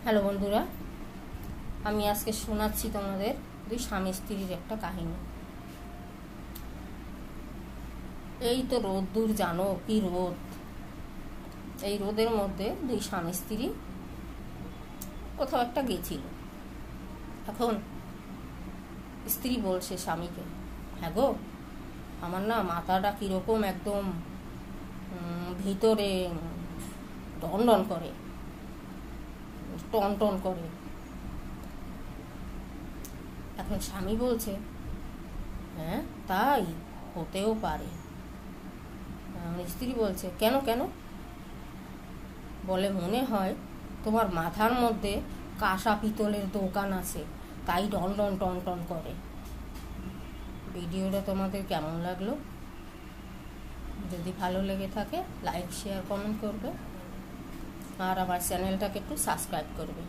Hello বন্ধুরা, আমি আজকে শোনাচ্ছি তোমাদের দুই স্বামী স্ত্রীর একটা কাহিনী। এই তো রোদ্দুর, জানো কি রোদ। এই রোদের মধ্যে দুই স্বামী স্ত্রী কোথাও একটা গেছিল। এখন স্ত্রী বলছে স্বামীকে, হ্যাঁ গো, আমার না মাথাটা কীরকম একদম ভিতরে টন টন করে, টন টন করে। এখন স্বামী বলছে, হ্যাঁ তাই হতেও পারে। স্ত্রী বলছে, কেন কেন? বলে, মনে হয় তোমার মাথার মধ্যে কাঁসা পিতলের দোকান আছে, তাই টন টন টন টন করে। ভিডিওটা তোমাদের কেমন লাগলো? যদি ভালো লেগে থাকে লাইক, শেয়ার, কমেন্ট করবে, আর আমার চ্যানেলটাকে একটু সাবস্ক্রাইব করবে।